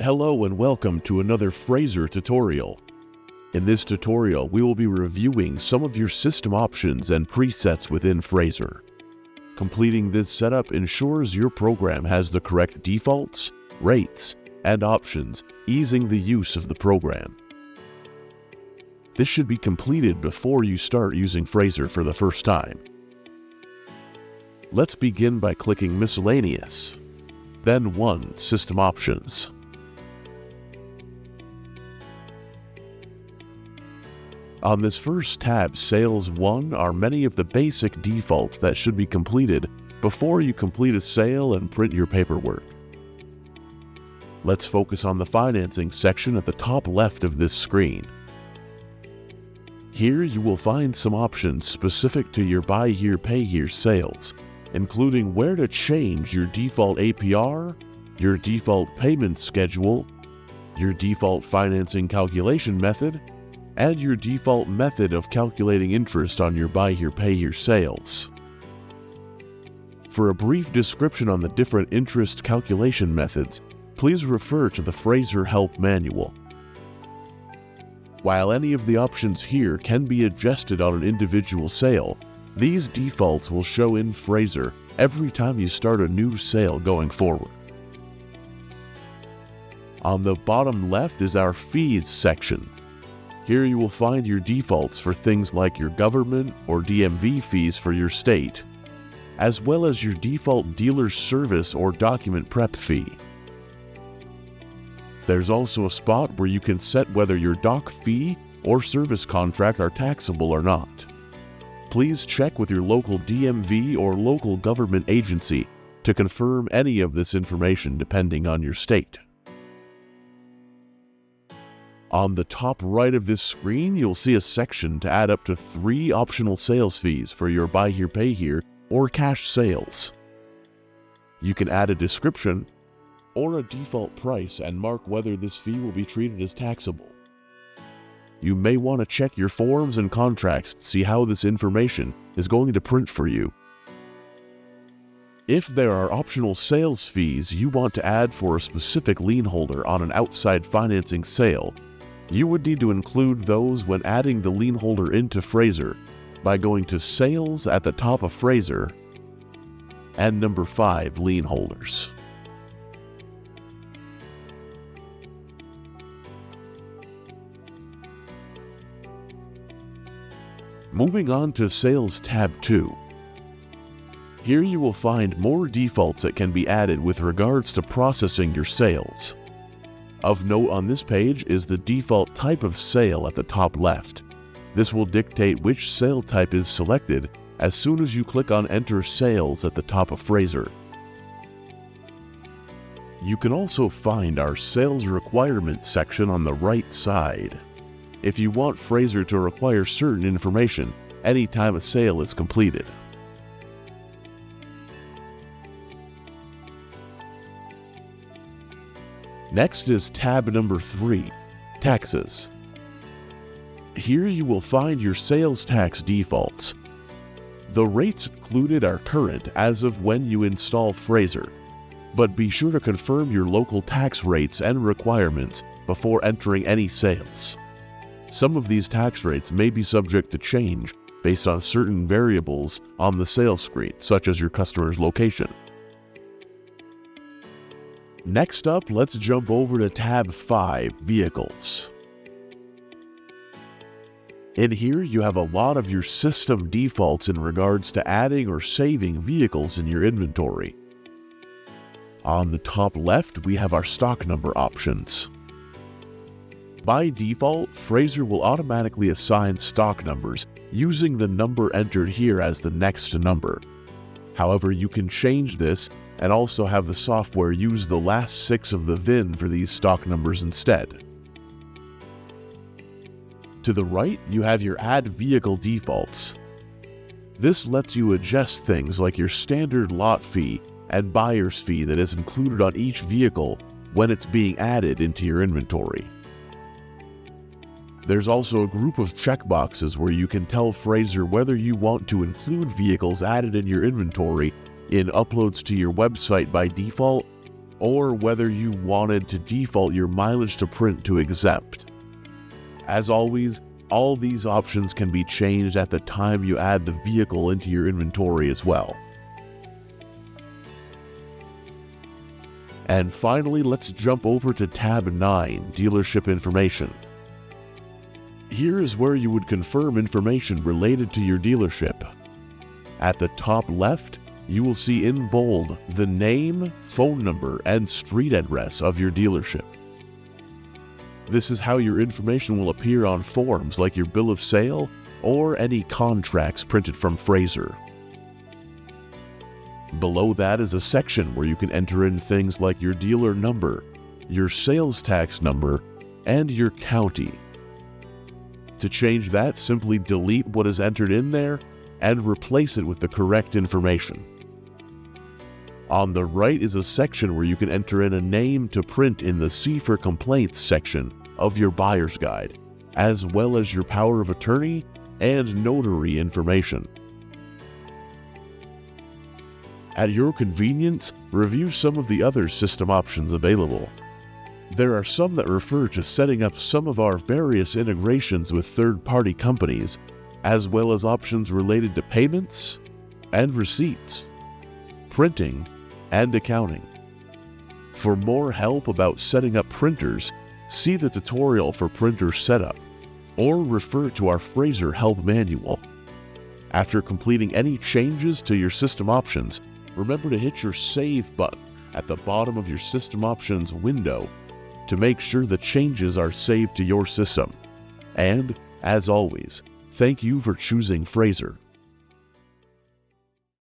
Hello and welcome to another Frazer tutorial. In this tutorial, we will be reviewing some of your system options and presets within Frazer. Completing this setup ensures your program has the correct defaults, rates, and options, easing the use of the program. This should be completed before you start using Frazer for the first time. Let's begin by clicking Miscellaneous, then 1. System Options. On this first tab, Sales 1, are many of the basic defaults that should be completed before you complete a sale and print your paperwork. Let's focus on the financing section at the top left of this screen. Here you will find some options specific to your Buy Here, Pay Here sales, including where to change your default APR, your default payment schedule, your default financing calculation method, and your default method of calculating interest on your Buy Here, Pay Here sales. For a brief description on the different interest calculation methods, please refer to the Frazer Help Manual. While any of the options here can be adjusted on an individual sale, these defaults will show in Frazer every time you start a new sale going forward. On the bottom left is our Fees section. Here you will find your defaults for things like your government or DMV fees for your state, as well as your default dealer service or document prep fee. There's also a spot where you can set whether your doc fee or service contract are taxable or not. Please check with your local DMV or local government agency to confirm any of this information depending on your state. On the top right of this screen, you'll see a section to add up to 3 optional sales fees for your Buy Here, Pay Here or cash sales. You can add a description or a default price and mark whether this fee will be treated as taxable. You may want to check your forms and contracts to see how this information is going to print for you. If there are optional sales fees you want to add for a specific lien holder on an outside financing sale, you would need to include those when adding the lien holder into Frazer by going to Sales at the top of Frazer and number 5, Lien Holders. Moving on to Sales tab 2. Here you will find more defaults that can be added with regards to processing your sales. Of note on this page is the default type of sale at the top left. This will dictate which sale type is selected as soon as you click on Enter Sales at the top of Frazer. You can also find our Sales Requirements section on the right side. If you want Frazer to require certain information anytime a sale is completed. Next is tab number 3, Taxes. Here you will find your sales tax defaults. The rates included are current as of when you install Frazer, but be sure to confirm your local tax rates and requirements before entering any sales. Some of these tax rates may be subject to change based on certain variables on the sales screen, such as your customer's location. Next up, let's jump over to tab 5, Vehicles. In here, you have a lot of your system defaults in regards to adding or saving vehicles in your inventory. On the top left, we have our stock number options. By default, Frazer will automatically assign stock numbers using the number entered here as the next number. However, you can change this and also have the software use the last 6 of the VIN for these stock numbers instead. To the right, you have your Add Vehicle defaults. This lets you adjust things like your standard lot fee and buyer's fee that is included on each vehicle when it's being added into your inventory. There's also a group of checkboxes where you can tell Frazer whether you want to include vehicles added in your inventory in uploads to your website by default or whether you wanted to default your mileage to print to exempt. As always, all these options can be changed at the time you add the vehicle into your inventory as well. And finally, let's jump over to tab 9, Dealership Information. Here is where you would confirm information related to your dealership. At the top left, you will see in bold the name, phone number, and street address of your dealership. This is how your information will appear on forms like your bill of sale or any contracts printed from Frazer. Below that is a section where you can enter in things like your dealer number, your sales tax number, and your county. To change that, simply delete what is entered in there and replace it with the correct information. On the right is a section where you can enter in a name to print in the See for Complaints section of your buyer's guide, as well as your power of attorney and notary information. At your convenience, review some of the other system options available. There are some that refer to setting up some of our various integrations with third-party companies, as well as options related to payments and receipts, printing, and accounting. For more help about setting up printers, see the tutorial for printer setup, or refer to our Frazer help manual. After completing any changes to your system options, remember to hit your Save button at the bottom of your System Options window to make sure the changes are saved to your system. And, as always, thank you for choosing Frazer.